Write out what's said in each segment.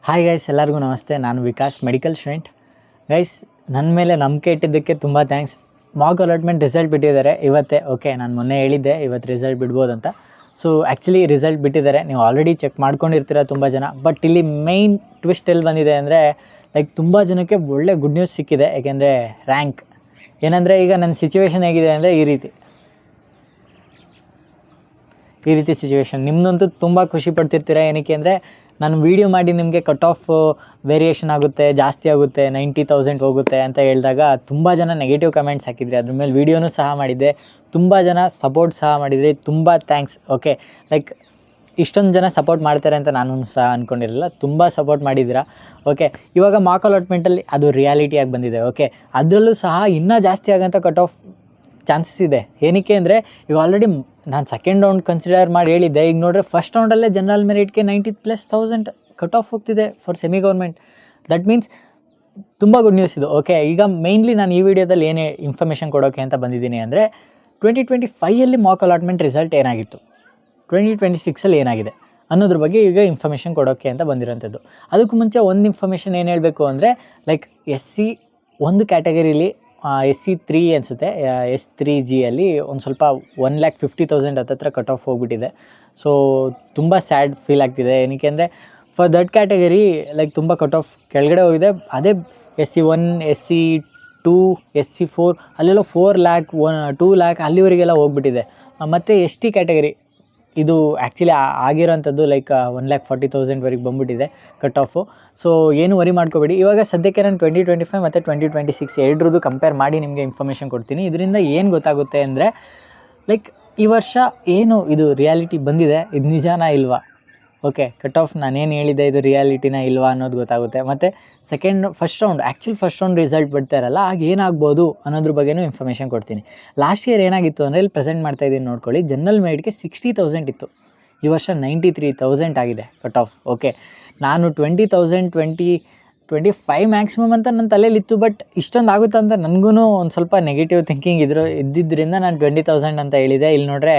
Hi guys, ಎಲ್ಲರಿಗೂ ನಮಸ್ತೆ. ನಾನು ವಿಕಾಸ್, ಮೆಡಿಕಲ್ ಸ್ಟೂಡೆಂಟ್. ಗೈಸ್, ನನ್ನ ಮೇಲೆ ನಂಬಿಕೆ ಇಟ್ಟಿದ್ದಕ್ಕೆ ತುಂಬ ಥ್ಯಾಂಕ್ಸ್. ಮಾಕ್ ಅಲಾಟ್ಮೆಂಟ್ ರಿಸಲ್ಟ್ ಬಿಟ್ಟಿದ್ದಾರೆ ಇವತ್ತೇ. ಓಕೆ, ನಾನು ಮೊನ್ನೆ ಹೇಳಿದ್ದೆ ಇವತ್ತು ರಿಸಲ್ಟ್ ಬಿಡ್ಬೋದಂತ. ಸೊ ಆ್ಯಕ್ಚುಲಿ ರಿಸಲ್ಟ್ ಬಿಟ್ಟಿದ್ದಾರೆ. ನೀವು ಆಲ್ರೆಡಿ ಚೆಕ್ ಮಾಡ್ಕೊಂಡಿರ್ತೀರ ತುಂಬ ಜನ. ಬಟ್ ಇಲ್ಲಿ ಮೈನ್ ಟ್ವಿಸ್ಟ್ ಎಲ್ಲಿ ಬಂದಿದೆ ಅಂದರೆ, ಲೈಕ್ ತುಂಬ ಜನಕ್ಕೆ ಒಳ್ಳೆ ಗುಡ್ ನ್ಯೂಸ್ ಸಿಕ್ಕಿದೆ. ಯಾಕೆಂದರೆ ರ್ಯಾಂಕ್ ಏನಂದರೆ, ಈಗ ನನ್ನ ಸಿಚುವೇಶನ್ ಹೇಗಿದೆ ಅಂದರೆ ಈ ರೀತಿ ಸಿಚುವೇಶನ್. ನಿಮ್ಮದಂತೂ ತುಂಬ ಖುಷಿ ಪಡ್ತಿರ್ತೀರ. ಏನಕ್ಕೆ ಅಂದರೆ, ನಾನು ವೀಡಿಯೋ ಮಾಡಿ ನಿಮಗೆ ಕಟ್ ಆಫ್ ವೇರಿಯೇಷನ್ ಆಗುತ್ತೆ, ಜಾಸ್ತಿ ಆಗುತ್ತೆ, 90,000 ಹೋಗುತ್ತೆ ಅಂತ ಹೇಳಿದಾಗ ತುಂಬ ಜನ ನೆಗೆಟಿವ್ ಕಮೆಂಟ್ಸ್ ಹಾಕಿದ್ರಿ. ಅದ್ರ ಮೇಲೆ ವೀಡಿಯೋನೂ ಸಹ ಮಾಡಿದ್ದೆ. ತುಂಬ ಜನ ಸಪೋರ್ಟ್ ಸಹ ಮಾಡಿದ್ರಿ. ತುಂಬ ಥ್ಯಾಂಕ್ಸ್. ಓಕೆ, ಲೈಕ್ ಇಷ್ಟೊಂದು ಜನ ಸಪೋರ್ಟ್ ಮಾಡ್ತಾರೆ ಅಂತ ನಾನು ಸಹ ಅಂದ್ಕೊಂಡಿರಲಿಲ್ಲ. ತುಂಬ ಸಪೋರ್ಟ್ ಮಾಡಿದ್ದೀರಾ. ಓಕೆ, ಇವಾಗ ಮಾಕ್ ಅಲಾಟ್ಮೆಂಟಲ್ಲಿ ಅದು ರಿಯಾಲಿಟಿಯಾಗಿ ಬಂದಿದೆ. ಓಕೆ, ಅದರಲ್ಲೂ ಸಹ ಇನ್ನೂ ಜಾಸ್ತಿ ಆಗೋಂಥ ಕಟ್ ಆಫ್ ಚಾನ್ಸಸ್ ಇದೆ. ಏನಕ್ಕೆ ಅಂದರೆ, ಈಗ ಆಲ್ರೆಡಿ ನಾನು ಸೆಕೆಂಡ್ ರೌಂಡ್ ಕನ್ಸಿಡರ್ ಮಾಡಿ ಹೇಳಿದ್ದೆ. ಈಗ ನೋಡಿದ್ರೆ ಫಸ್ಟ್ ರೌಂಡಲ್ಲೇ ಜನರಲ್ ಮೆರಿಟ್ಗೆ 90,000+ ಕಟ್ ಆಫ್ ಹೋಗ್ತಿದೆ for semi government. That means ತುಂಬ ಗುಡ್ ನ್ಯೂಸ್ ಇದು. ಓಕೆ, ಈಗ ಮೇಯ್ನ್ಲಿ ನಾನು ಈ ವಿಡಿಯೋದಲ್ಲಿ ಏನೇ ಇನ್ಫಾರ್ಮೇಷನ್ ಕೊಡೋಕ್ಕೆ ಅಂತ ಬಂದಿದ್ದೀನಿ ಅಂದರೆ, 2025 ಮಾಕ್ ಅಲಾಟ್ಮೆಂಟ್ ರಿಸಲ್ಟ್ ಏನಾಗಿತ್ತು, 2026 ಏನಾಗಿದೆ ಅನ್ನೋದ್ರ ಬಗ್ಗೆ ಈಗ ಇನ್ಫಾರ್ಮೇಷನ್ ಕೊಡೋಕ್ಕೆ ಅಂತ ಬಂದಿರೋಂಥದ್ದು. ಅದಕ್ಕೂ ಮುಂಚೆ ಒಂದು ಇನ್ಫಾರ್ಮೇಷನ್ ಏನು ಹೇಳಬೇಕು ಅಂದರೆ, ಲೈಕ್ SC ಒಂದು ಕ್ಯಾಟಗರಿಲಿ SC3 ಅನಿಸುತ್ತೆ, S3G ಅಲ್ಲಿ ಒಂದು ಸ್ವಲ್ಪ 1,50,000 ಹತ್ತತ್ರ ಕಟ್ ಆಫ್ ಹೋಗ್ಬಿಟ್ಟಿದೆ. ಸೊ ತುಂಬ ಸ್ಯಾಡ್ ಫೀಲ್ ಆಗ್ತಿದೆ. ಏನಕ್ಕೆ ಅಂದರೆ, ಫಾರ್ ದಟ್ ಕ್ಯಾಟಗರಿ ಲೈಕ್ ತುಂಬ ಕಟ್ ಆಫ್ ಕೆಳಗಡೆ ಹೋಗಿದೆ. ಅದೇ SC1, SC2, SC4 ಅಲ್ಲೆಲ್ಲ 4 lakh 2 lakh ಅಲ್ಲಿವರೆಗೆಲ್ಲ ಹೋಗ್ಬಿಟ್ಟಿದೆ. ಮತ್ತು ST ಕ್ಯಾಟಗರಿ ಇದು ಆ್ಯಕ್ಚುಲಿ ಆಗಿರೋಂಥದ್ದು ಲೈಕ್ 1,40,000ವರೆಗೆ ಬಂದುಬಿಟ್ಟಿದೆ ಕಟ್ ಆಫು. ಸೊ ಏನು ವರಿ ಮಾಡ್ಕೋಬೇಡಿ. ಇವಾಗ ಸದ್ಯಕ್ಕೆ ನಾನು 2025 ಮತ್ತು 2026 ಎರಡರದ್ದು ಕಂಪೇರ್ ಮಾಡಿ ನಿಮಗೆ ಇನ್ಫಾರ್ಮೇಷನ್ ಕೊಡ್ತೀನಿ. ಇದರಿಂದ ಏನು ಗೊತ್ತಾಗುತ್ತೆ ಅಂದರೆ, ಲೈಕ್ ಈ ವರ್ಷ ಏನು ಇದು ರಿಯಾಲಿಟಿ ಬಂದಿದೆ, ಇದು ನಿಜಾನ ಇಲ್ವಾ. ಓಕೆ, ಕಟ್ ಆಫ್ ನಾನೇನು ಹೇಳಿದ್ದೆ ಇದು ರಿಯಾಲಿಟಿನ ಇಲ್ವಾ ಅನ್ನೋದು ಗೊತ್ತಾಗುತ್ತೆ. ಮತ್ತು ಫಸ್ಟ್ ರೌಂಡ್ ರಿಸಲ್ಟ್ ಬಿಡ್ತಾರಲ್ಲ, ಆಗ ಏನಾಗ್ಬೋದು ಅನ್ನೋದ್ರ ಬಗ್ಗೆನೂ ಇನ್ಫಾರ್ಮೇಷನ್ ಕೊಡ್ತೀನಿ. ಲಾಸ್ಟ್ ಇಯರ್ ಏನಾಗಿತ್ತು ಅಂದರೆ, ಇಲ್ಲಿ ಪ್ರೆಸೆಂಟ್ ಮಾಡ್ತಾಯಿದ್ದೀನಿ ನೋಡ್ಕೊಳ್ಳಿ. ಜನರಲ್ ಮೆರಿಟ್ಗೆ 60,000 ಇತ್ತು. ಈ ವರ್ಷ 93,000 ಆಗಿದೆ ಕಟ್ ಆಫ್. ಓಕೆ, ನಾನು 20,000 25 ಮ್ಯಾಕ್ಸಿಮಮ್ ಅಂತ ನನ್ನ ತಲೆಯಲ್ಲಿತ್ತು. ಬಟ್ ಇಷ್ಟೊಂದು ಆಗುತ್ತೆ ಅಂತ ನನಗೂ ಒಂದು ಸ್ವಲ್ಪ ನೆಗೆಟಿವ್ ಥಿಂಕಿಂಗ್ ಇದ್ದಿದ್ದರಿಂದ ನಾನು 20,000 ಅಂತ ಹೇಳಿದೆ. ಇಲ್ಲಿ ನೋಡ್ರೆ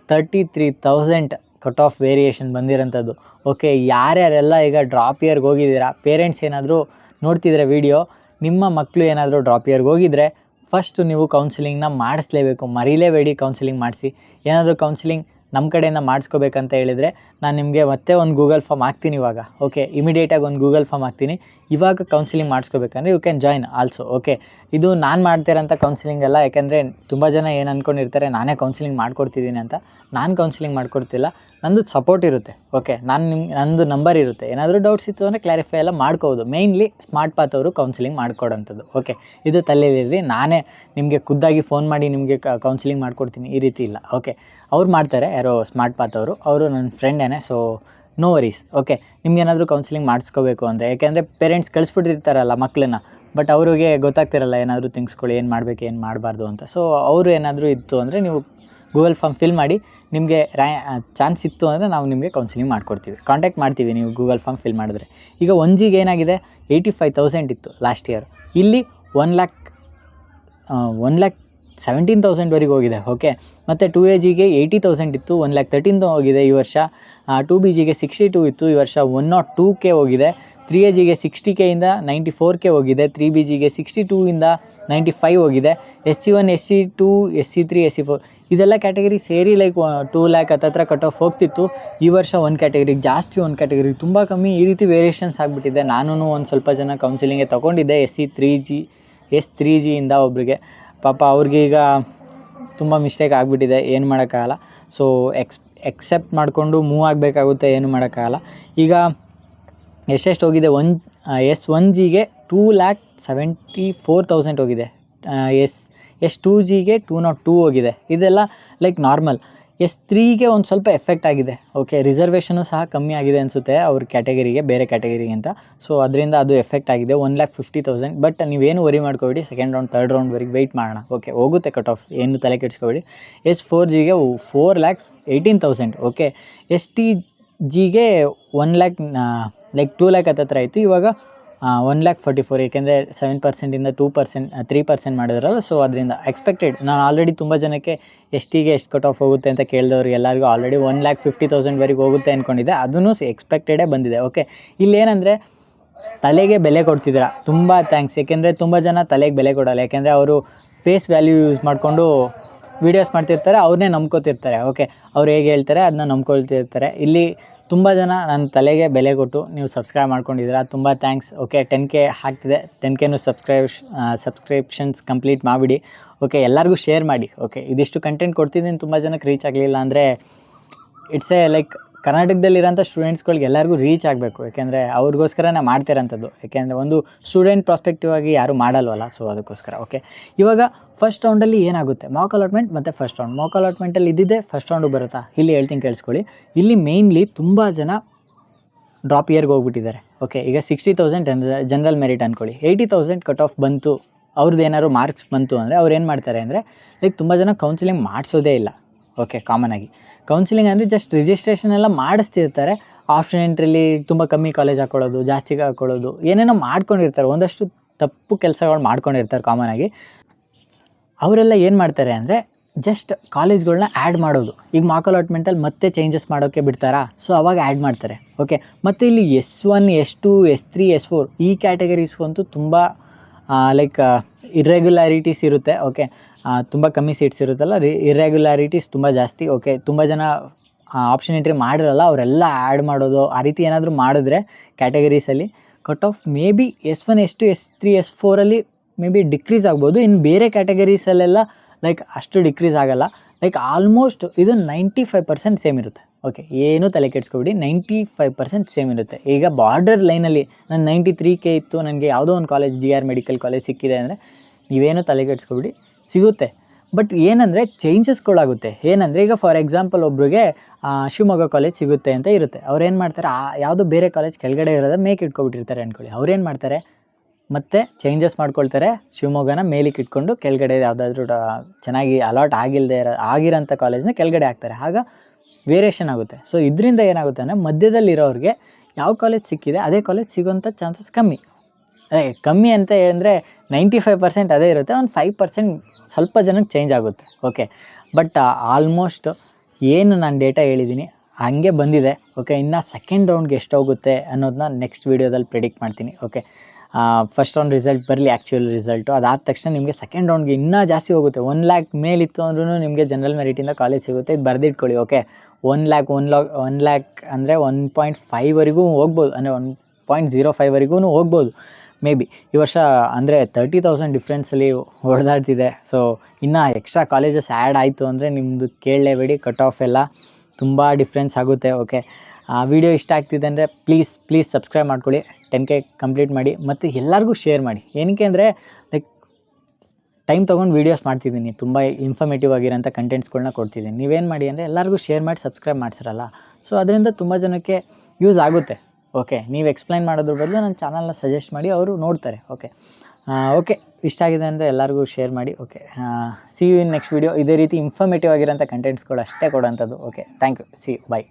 33,000 ಕಟ್ ಆಫ್ ವೇರಿಯೇಷನ್ ಬಂದಿರೋಂಥದ್ದು. ಓಕೆ, ಯಾರ್ಯಾರೆಲ್ಲ ಈಗ ಡ್ರಾಪ್ ಇಯರ್ಗೆ ಹೋಗಿದ್ದೀರಾ, ಪೇರೆಂಟ್ಸ್ ಏನಾದರೂ ನೋಡ್ತಿದ್ರೆ ವಿಡಿಯೋ, ನಿಮ್ಮ ಮಕ್ಕಳು ಏನಾದರೂ ಡ್ರಾಪ್ ಇಯರ್ಗೆ ಹೋಗಿದ್ರೆ ಫಸ್ಟು ನೀವು ಕೌನ್ಸಿಲಿಂಗ್ನ ಮಾಡಿಸ್ಲೇಬೇಕು. ಮರೀಲೇಬೇಡಿ, ಕೌನ್ಸಿಲಿಂಗ್ ಮಾಡಿಸಿ. ಏನಾದರೂ ಕೌನ್ಸಿಲಿಂಗ್ ನಮ್ಮ ಕಡೆಯಿಂದ ಮಾಡಿಸ್ಕೋಬೇಕಂತ ಹೇಳಿದರೆ ನಾನು ನಿಮಗೆ ಮತ್ತೆ ಒಂದು ಗೂಗಲ್ ಫಾರ್ಮ್ ಹಾಕ್ತೀನಿ ಇವಾಗ. ಓಕೆ, ಇಮಿಡಿಯೇಟಾಗಿ ಒಂದು ಗೂಗಲ್ ಫಾರ್ಮ್ ಹಾಕ್ತೀನಿ. ಇವಾಗ ಕೌನ್ಸಿಲಿಂಗ್ ಮಾಡಿಸ್ಕೋಬೇಕಂದ್ರೆ you can join also. Okay, ಇದು ನಾನು ಮಾಡ್ತಿರೋಂಥ ಕೌನ್ಸಿಲಿಂಗ್ ಅಲ್ಲ. ಯಾಕೆಂದರೆ ತುಂಬ ಜನ ಏನು ಅಂದ್ಕೊಂಡಿರ್ತಾರೆ, ನಾನೇ ಕೌನ್ಸಿಲಿಂಗ್ ಮಾಡ್ಕೊಡ್ತಿದ್ದೀನಿ ಅಂತ. ನಾನು ಕೌನ್ಸಿಲಿಂಗ್ ಮಾಡ್ಕೊಡ್ತಿಲ್ಲ, ನಂದು ಸಪೋರ್ಟ್ ಇರುತ್ತೆ. ಓಕೆ, ನಂದು ನಂಬರ್ ಇರುತ್ತೆ. ಏನಾದರೂ ಡೌಟ್ಸ್ ಇತ್ತು ಅಂದರೆ ಕ್ಲಾರಿಫೈ ಎಲ್ಲ ಮಾಡ್ಕೋಬೋದು. ಮೇಯ್ನ್ಲಿ ಸ್ಮಾರ್ಟ್ ಪಾತ್ ಅವರು ಕೌನ್ಸಿಲಿಂಗ್ ಮಾಡ್ಕೊಡೋಂಥದ್ದು. ಓಕೆ, ಇದು ತಲೆಯಲ್ಲಿರಲಿ. ನಾನೇ ನಿಮಗೆ ಖುದ್ದಾಗಿ ಫೋನ್ ಮಾಡಿ ನಿಮಗೆ ಕೌನ್ಸಿಲಿಂಗ್ ಮಾಡ್ಕೊಡ್ತೀನಿ ಈ ರೀತಿ ಇಲ್ಲ. ಓಕೆ, ಅವ್ರು ಮಾಡ್ತಾರೆ, ಯಾರೋ ಸ್ಮಾರ್ಟ್ ಪಾತ್ ಅವರು ನನ್ನ ಫ್ರೆಂಡೇನೆ. So no worries. ಓಕೆ, ನಿಮ್ಗೇನಾದರೂ ಕೌನ್ಸಿಲಿಂಗ್ ಮಾಡಿಸ್ಕೋಬೇಕು ಅಂದರೆ, ಯಾಕೆಂದರೆ ಪೇರೆಂಟ್ಸ್ ಕಳಿಸ್ಬಿಟ್ಟಿರ್ತಾರಲ್ಲ ಮಕ್ಕಳನ್ನ, ಬಟ್ ಅವ್ರಿಗೆ ಗೊತ್ತಾಗ್ತಿರಲ್ಲ ಏನಾದರೂ ತಿಂಗ್ಸ್ಗಳು ಏನು ಮಾಡಬೇಕು ಏನು ಮಾಡಬಾರ್ದು ಅಂತ. ಸೊ ಅವರು ಏನಾದರೂ ಇತ್ತು ಅಂದರೆ ನೀವು ಗೂಗಲ್ ಫಾರ್ಮ್ ಫಿಲ್ ಮಾಡಿ, ನಿಮಗೆ ಚಾನ್ಸ್ ಇತ್ತು ಅಂದರೆ ನಾವು ನಿಮಗೆ ಕೌನ್ಸಿಲಿಂಗ್ ಮಾಡ್ಕೊಡ್ತೀವಿ, ಕಾಂಟ್ಯಾಕ್ಟ್ ಮಾಡ್ತೀವಿ ನೀವು ಗೂಗಲ್ ಫಾರ್ಮ್ ಫಿಲ್ ಮಾಡಿದ್ರೆ. ಈಗ 1Gಗೆ ಏನಾಗಿದೆ, 85,000 ಇತ್ತು ಲಾಸ್ಟ್ ಇಯರ್. ಇಲ್ಲಿ 1,17,000ವರೆಗೆ ಹೋಗಿದೆ. ಓಕೆ, ಮತ್ತು 2AGಗೆ 80,000 ಇತ್ತು, 1,13,000 ಹೋಗಿದೆ ಈ ವರ್ಷ. 2BGಗೆ 62 ಇತ್ತು, ಈ ವರ್ಷ 102K ಹೋಗಿದೆ. 3AGಗೆ 60Kಯಿಂದ 94K ಹೋಗಿದೆ. 3BGಗೆ 62ಇಂದ 95 ಹೋಗಿದೆ. SC1, SC2, SC3, SC4 ಇದೆಲ್ಲ ಕ್ಯಾಟಗರಿ ಸೇರಿ ಲೈಕ್ 2 lakh ಹತ್ತತ್ರ ಕಟ್ ಆಫ್ ಹೋಗ್ತಿತ್ತು. ಈ ವರ್ಷ ಒಂದು ಕ್ಯಾಟಗರಿಗೆ ಜಾಸ್ತಿ, ಒಂದು ಕ್ಯಾಟಗರಿಗೆ ತುಂಬ ಕಮ್ಮಿ. ಈ ರೀತಿ ವೇರಿಯೇಷನ್ಸ್ ಆಗಿಬಿಟ್ಟಿದೆ. ನಾನು ಒಂದು ಸ್ವಲ್ಪ ಜನ ಕೌನ್ಸಿಲಿಂಗ್ಗೆ ತೊಗೊಂಡಿದ್ದೆ S3Gಯಿಂದ ಒಬ್ರಿಗೆ. ಪಾಪ ಅವ್ರಿಗೆ ಈಗ ತುಂಬ ಮಿಸ್ಟೇಕ್ ಆಗಿಬಿಟ್ಟಿದೆ, ಏನು ಮಾಡೋಕ್ಕಾಗಲ್ಲ. ಸೊ ಎಕ್ಸೆಪ್ಟ್ ಮಾಡಿಕೊಂಡು ಮೂವ್ ಆಗಬೇಕಾಗುತ್ತೆ, ಏನು ಮಾಡೋಕ್ಕಾಗಲ್ಲ. ಈಗ ಎಷ್ಟೆಷ್ಟು ಹೋಗಿದೆ, S1Gಗೆ 2,74,000 ಹೋಗಿದೆ. S2Gಗೆ 202 ಹೋಗಿದೆ. ಇದೆಲ್ಲ ಲೈಕ್ ನಾರ್ಮಲ್. S3ಗೆ ಒಂದು ಸ್ವಲ್ಪ ಎಫೆಕ್ಟ್ ಆಗಿದೆ. ಓಕೆ, ರಿಸರ್ವೇಷನು ಸಹ ಕಮ್ಮಿ ಆಗಿದೆ ಅನಿಸುತ್ತೆ ಅವ್ರ ಕ್ಯಾಟಗರಿಗೆ, ಬೇರೆ ಕ್ಯಾಟಗರಿಗಿಂತ. ಸೊ ಅದರಿಂದ ಅದು ಎಫೆಕ್ಟ್ ಆಗಿದೆ, 1,50,000. ಬಟ್ ನೀವೇನು ವರಿ ಮಾಡ್ಕೋಬೇಡಿ, ಸೆಕೆಂಡ್ ರೌಂಡ್ ಥರ್ಡ್ ರೌಂಡ್ವರೆಗೆ ವೆಯ್ಟ್ ಮಾಡೋಣ. ಓಕೆ, ಹೋಗುತ್ತೆ ಕಟ್ ಆಫ್, ಏನು ತಲೆ ಕೆಡಿಸ್ಕೋಬೇಡಿ. S4Gಗೆ 4,18,000. ಓಕೆ, STGಗೆ 1 lakh ಲೈಕ್ 2 lakh ಹತ್ತತ್ರ ಆಯಿತು. ಇವಾಗ 1,44,000 ಏಕೆಂದರೆ 7%ಇಂದ 3% ಮಾಡಿದ್ರಲ್ಲ. ಸೊ ಅದರಿಂದ ಎಕ್ಸ್ಪೆಕ್ಟೆಡ್ ನಾನು ಆಲ್ರೆಡಿ ತುಂಬ ಜನಕ್ಕೆ ಎಷ್ಟಿಗೆ ಎಷ್ಟು ಕಟ್ ಆಫ್ ಹೋಗುತ್ತೆ ಅಂತ ಕೇಳಿದವ್ರಿಗೆ ಎಲ್ಲರಿಗೂ ಆಲ್ರೆಡಿ 1,50,000ವರೆಗೆ ಹೋಗುತ್ತೆ ಅಂದ್ಕೊಂಡಿದ್ದೆ. ಅದೂ ಎಕ್ಸ್ಪೆಕ್ಟೆಡೇ ಬಂದಿದೆ. ಓಕೆ, ಇಲ್ಲೇನಂದರೆ ತಲೆಗೆ ಬೆಲೆ ಕೊಡ್ತಿದ್ದೀರಾ, ತುಂಬ ಥ್ಯಾಂಕ್ಸ್. ಏಕೆಂದರೆ ತುಂಬ ಜನ ತಲೆಗೆ ಬೆಲೆ ಕೊಡೋಲ್ಲ, ಯಾಕೆಂದರೆ ಅವರು ಫೇಸ್ ವ್ಯಾಲ್ಯೂ ಯೂಸ್ ಮಾಡಿಕೊಂಡು ವೀಡಿಯೋಸ್ ಮಾಡ್ತಿರ್ತಾರೆ, ಅವ್ರನ್ನೇ ನಂಬ್ಕೋತಿರ್ತಾರೆ. ಓಕೆ, ಅವ್ರು ಹೇಗೆ ಹೇಳ್ತಾರೆ ಅದನ್ನ ನಂಬ್ಕೊಳ್ತಿರ್ತಾರೆ. ಇಲ್ಲಿ ತುಂಬ ಜನ ನನ್ನ ತಲೆಗೆ ಬೆಲೆ ಕೊಟ್ಟು ನೀವು ಸಬ್ಸ್ಕ್ರೈಬ್ ಮಾಡ್ಕೊಂಡಿದ್ದೀರಾ, ತುಂಬ ಥ್ಯಾಂಕ್ಸ್. ಓಕೆ, 10K ಆಗ್ತಿದೆ, 10Kನೂ ಸಬ್ಸ್ಕ್ರಿಪ್ಷನ್ಸ್ ಕಂಪ್ಲೀಟ್ ಮಾಡಿಬಿಡಿ. ಓಕೆ, ಎಲ್ಲರಿಗೂ ಶೇರ್ ಮಾಡಿ. ಓಕೆ, ಇದಿಷ್ಟು ಕಂಟೆಂಟ್ ಕೊಡ್ತಿದ್ದೀನಿ, ತುಂಬ ಜನಕ್ಕೆ ರೀಚ್ ಆಗಲಿಲ್ಲ ಅಂದರೆ ಇಟ್ಸ್ ಎ ಲೈಕ್ ಕರ್ನಾಟಕದಲ್ಲಿರೋಂಥ ಸ್ಟೂಡೆಂಟ್ಸ್ಗಳಿಗೆ ಎಲ್ಲರಿಗೂ ರೀಚ್ ಆಗಬೇಕು, ಯಾಕೆಂದರೆ ಅವ್ರಿಗೋಸ್ಕರನೇ ಮಾಡ್ತಿರೋಂಥದ್ದು. ಯಾಕೆಂದರೆ ಒಂದು ಸ್ಟೂಡೆಂಟ್ ಪ್ರಾಸ್ಪೆಕ್ಟಿವ್ ಆಗಿ ಯಾರೂ ಮಾಡಲ್ವಲ್ಲ, ಸೊ ಅದಕ್ಕೋಸ್ಕರ. ಓಕೆ, ಇವಾಗ ಫಸ್ಟ್ ರೌಂಡಲ್ಲಿ ಏನಾಗುತ್ತೆ, ಮಾಕ್ ಅಲಾಟ್ಮೆಂಟ್ ಮತ್ತು ಫಸ್ಟ್ ರೌಂಡ್. ಮಾಕ್ ಅಲಾಟ್ಮೆಂಟಲ್ಲಿ ಇದ್ದಿದ್ದೆ ಫಸ್ಟ್ ರೌಂಡು ಬರುತ್ತಾ, ಇಲ್ಲಿ ಹೇಳ್ತೀನಿ ಕೇಳಿಸ್ಕೊಳ್ಳಿ. ಇಲ್ಲಿ ಮೇಯ್ನ್ಲಿ ತುಂಬ ಜನ ಡ್ರಾಪ್ ಇಯರ್ಗೆ ಹೋಗ್ಬಿಟ್ಟಿದ್ದಾರೆ. ಓಕೆ, ಈಗ 60,000 ಜನರಲ್ ಮೆರಿಟ್ ಅಂದ್ಕೊಳ್ಳಿ, 80,000 ಕಟ್ ಆಫ್ ಬಂತು, ಅವ್ರದ್ದು ಏನಾದ್ರು ಮಾರ್ಕ್ಸ್ ಬಂತು ಅಂದರೆ ಅವ್ರು ಏನು ಮಾಡ್ತಾರೆ ಅಂದರೆ ಲೈಕ್ ತುಂಬ ಜನ ಕೌನ್ಸಿಲಿಂಗ್ ಮಾಡಿಸೋದೇ ಇಲ್ಲ. ಓಕೆ, ಕಾಮನ್ ಆಗಿ ಕೌನ್ಸಿಲಿಂಗ್ ಅಂದರೆ ಜಸ್ಟ್ ರಿಜಿಸ್ಟ್ರೇಷನ್ ಎಲ್ಲ ಮಾಡಿಸ್ತಿರ್ತಾರೆ. ಆಪ್ಷನ್ ಎಂಟ್ರಿಲಿ ತುಂಬ ಕಮ್ಮಿ ಕಾಲೇಜ್ ಹಾಕ್ಕೊಳ್ಳೋದು, ಜಾಸ್ತಿಗೆ ಹಾಕ್ಕೊಳ್ಳೋದು, ಏನೇನೋ ಮಾಡ್ಕೊಂಡಿರ್ತಾರೆ, ಒಂದಷ್ಟು ತಪ್ಪು ಕೆಲಸಗಳು ಮಾಡ್ಕೊಂಡಿರ್ತಾರೆ ಕಾಮನ್ ಆಗಿ. ಅವರೆಲ್ಲ ಏನು ಮಾಡ್ತಾರೆ ಅಂದರೆ ಜಸ್ಟ್ ಕಾಲೇಜ್ಗಳನ್ನ ಆ್ಯಡ್ ಮಾಡೋದು. ಈಗ ಮಾಕ್ ಅಲಾಟ್ಮೆಂಟಲ್ಲಿ ಮತ್ತೆ ಚೇಂಜಸ್ ಮಾಡೋಕ್ಕೆ ಬಿಡ್ತಾರಾ, ಸೊ ಅವಾಗ ಆ್ಯಡ್ ಮಾಡ್ತಾರೆ. ಓಕೆ, ಮತ್ತು ಇಲ್ಲಿ S1, S2, S3, S4 ಈ ಕ್ಯಾಟಗರೀಸ್ಗಂತೂ ತುಂಬ ಲೈಕ್ ಇರ್ರೆಗ್ಯುಲಾರಿಟೀಸ್ ಇರುತ್ತೆ. ಓಕೆ, ತುಂಬ ಕಮ್ಮಿ ಸೀಟ್ಸ್ ಇರುತ್ತಲ್ಲ, ಇರ್ರೆಗ್ಯುಲಾರಿಟೀಸ್ ತುಂಬ ಜಾಸ್ತಿ. ಓಕೆ, ತುಂಬ ಜನ ಆಪ್ಷನ್ ಎಂಟ್ರಿ ಮಾಡಿರಲ್ಲ, ಅವರೆಲ್ಲ ಆ್ಯಡ್ ಮಾಡೋದು, ಆ ರೀತಿ ಏನಾದರೂ ಮಾಡಿದ್ರೆ ಕ್ಯಾಟಗರೀಸಲ್ಲಿ cut off may be S1, S2, S3, S4ಅಲ್ಲಿ ಮೇ ಬಿ ಡಿಕ್ರೀಸ್ ಆಗ್ಬೋದು. ಇನ್ನು ಬೇರೆ ಕ್ಯಾಟಗರೀಸಲ್ಲೆಲ್ಲ ಲೈಕ್ ಅಷ್ಟು ಡಿಕ್ರೀಸ್ ಆಗೋಲ್ಲ. ಲೈಕ್ ಆಲ್ಮೋಸ್ಟ್ ಇದು 95% ಸೇಮ್ ಇರುತ್ತೆ. ಓಕೆ, ಏನೂ ತಲೆ ಕೆಡಿಸ್ಕೊಬಿಡಿ, 95% ಸೇಮ್ ಇರುತ್ತೆ. ಈಗ ಬಾರ್ಡರ್ ಲೈನಲ್ಲಿ ನನ್ನ 93K ಇತ್ತು, ನನಗೆ ಯಾವುದೋ ಒಂದು ಕಾಲೇಜ್ GR ಮೆಡಿಕಲ್ ಕಾಲೇಜ್ ಸಿಕ್ಕಿದೆ ಅಂದರೆ ನೀವೇನೂ ತಲೆ ಕೆಡಿಸ್ಕೊಬಿಡಿ, ಸಿಗುತ್ತೆ. ಬಟ್ ಏನಂದರೆ ಚೇಂಜಸ್ಗಳಾಗುತ್ತೆ. ಏನಂದರೆ ಈಗ ಫಾರ್ ಎಕ್ಸಾಂಪಲ್ ಒಬ್ರಿಗೆ ಶಿವಮೊಗ್ಗ ಕಾಲೇಜ್ ಸಿಗುತ್ತೆ ಅಂತ ಇರುತ್ತೆ, ಅವ್ರು ಏನು ಮಾಡ್ತಾರೆ, ಯಾವುದೋ ಬೇರೆ ಕಾಲೇಜ್ ಕೆಳಗಡೆ ಇರೋದ ಮೇಕೆ ಇಟ್ಕೊಬಿಟ್ಟಿರ್ತಾರೆ ಅಂದ್ಕೊಳ್ಳಿ. ಅವ್ರೇನು ಮಾಡ್ತಾರೆ, ಮತ್ತೆ ಚೇಂಜಸ್ ಮಾಡ್ಕೊಳ್ತಾರೆ, ಶಿವಮೊಗ್ಗನ ಮೇಲಿಕ್ಕೆ ಇಟ್ಕೊಂಡು ಕೆಳಗಡೆ ಯಾವುದಾದ್ರೂ ಚೆನ್ನಾಗಿ ಅಲಾಟ್ ಆಗಿರೋಂಥ ಕಾಲೇಜ್ನ ಕೆಳಗಡೆ ಹಾಕ್ತಾರೆ. ಆಗ ವೇರಿಯೇಷನ್ ಆಗುತ್ತೆ. ಸೊ ಇದರಿಂದ ಏನಾಗುತ್ತೆ ಅಂದರೆ ಮಧ್ಯದಲ್ಲಿರೋರಿಗೆ ಯಾವ ಕಾಲೇಜ್ ಸಿಕ್ಕಿದೆ ಅದೇ ಕಾಲೇಜ್ ಸಿಗೋಂಥ ಚಾನ್ಸಸ್ ಕಮ್ಮಿ ಅಂತ ಅಂದರೆ 95% ಅದೇ ಇರುತ್ತೆ, ಒಂದು 5% ಸ್ವಲ್ಪ ಜನಕ್ಕೆ ಚೇಂಜ್ ಆಗುತ್ತೆ. ಓಕೆ, ಬಟ್ ಆಲ್ಮೋಸ್ಟ್ ಏನು ನಾನು ಡೇಟಾ ಹೇಳಿದ್ದೀನಿ ಹಾಗೆ ಬಂದಿದೆ. ಓಕೆ, ಇನ್ನು ಸೆಕೆಂಡ್ ರೌಂಡ್ಗೆ ಎಷ್ಟು ಹೋಗುತ್ತೆ ಅನ್ನೋದನ್ನ ನೆಕ್ಸ್ಟ್ ವೀಡಿಯೋದಲ್ಲಿ ಪ್ರೆಡಿಕ್ಟ್ ಮಾಡ್ತೀನಿ. ಓಕೆ, ಫಸ್ಟ್ ರೌಂಡ್ ರಿಸಲ್ಟ್ ಬರಲಿ, ಆ್ಯಕ್ಚುಯಲ್ ರಿಸಲ್ಟು, ಅದಾದ ತಕ್ಷಣ ನಿಮಗೆ ಸೆಕೆಂಡ್ ರೌಂಡ್ಗೆ ಇನ್ನೂ ಜಾಸ್ತಿ ಹೋಗುತ್ತೆ. 1 lakh ಮೇಲಿತ್ತು ಅಂದ್ರೂ ನಿಮಗೆ ಜನರಲ್ ಮೆರಿಟಿಂದ ಕಾಲೇಜ್ ಸಿಗುತ್ತೆ. ಇದು ಬರೆದಿಟ್ಕೊಳ್ಳಿ. ಓಕೆ, 1 lakh ಅಂದರೆ 1.5ವರೆಗೂ ಹೋಗ್ಬೋದು, ಅಂದರೆ 1.05ವರೆಗೂ ಹೋಗ್ಬೋದು ಮೇ ಬಿ. ಈ ವರ್ಷ ಅಂದರೆ 30,000 ಡಿಫ್ರೆನ್ಸಲ್ಲಿ ಹೊಡೆದಾಡ್ತಿದೆ. ಸೊ ಇನ್ನು ಎಕ್ಸ್ಟ್ರಾ ಕಾಲೇಜಸ್ ಆ್ಯಡ್ ಆಯಿತು ಅಂದರೆ ನಿಮ್ಮದು ಕೇಳಲೇಬೇಡಿ, ಕಟ್ ಆಫ್ ಎಲ್ಲ ತುಂಬ ಡಿಫ್ರೆನ್ಸ್ ಆಗುತ್ತೆ. ಓಕೆ, ವಿಡಿಯೋ ಇಷ್ಟ ಆಗ್ತಿದೆ ಅಂದರೆ ಪ್ಲೀಸ್ ಸಬ್ಸ್ಕ್ರೈಬ್ ಮಾಡ್ಕೊಳ್ಳಿ, 10K ಕಂಪ್ಲೀಟ್ ಮಾಡಿ, ಮತ್ತು ಎಲ್ಲರಿಗೂ ಶೇರ್ ಮಾಡಿ. ಏನಕ್ಕೆ ಅಂದರೆ ಲೈಕ್ ಟೈಮ್ ತೊಗೊಂಡು ವೀಡಿಯೋಸ್ ಮಾಡ್ತಿದ್ದೀನಿ, ತುಂಬ ಇನ್ಫಾರ್ಮೇಟಿವ್ ಆಗಿರೋಂಥ ಕಂಟೆಂಟ್ಸ್ಗಳನ್ನ ಕೊಡ್ತಿದ್ದೀನಿ. ನೀವೇನು ಮಾಡಿ ಅಂದರೆ ಎಲ್ಲರಿಗೂ ಶೇರ್ ಮಾಡಿ ಸಬ್ಸ್ಕ್ರೈಬ್ ಮಾಡಿಸಿರಲ್ಲ, ಸೊ ಅದರಿಂದ ತುಂಬ ಜನಕ್ಕೆ ಯೂಸ್ ಆಗುತ್ತೆ. ಓಕೆ, ನೀವು ಎಕ್ಸ್ಪ್ಲೈನ್ ಮಾಡೋದ್ರ ಬದಲು ನನ್ನ ಚಾನಲ್ನ ಸಜೆಸ್ಟ್ ಮಾಡಿ, ಅವರು ನೋಡ್ತಾರೆ. ಓಕೆ, ಇಷ್ಟ ಆಗಿದೆ ಅಂದರೆ ಎಲ್ಲರಿಗೂ ಶೇರ್ ಮಾಡಿ. Okay, see you in next video. ಇದೇ ರೀತಿ ಇನ್ಫಾರ್ಮೇಟಿವ್ ಆಗಿರೋಂಥ ಕಂಟೆಂಟ್ಸ್ಗಳು ಅಷ್ಟೇ ಕೊಡೋಂಥದ್ದು. Okay, thank you, see you, bye.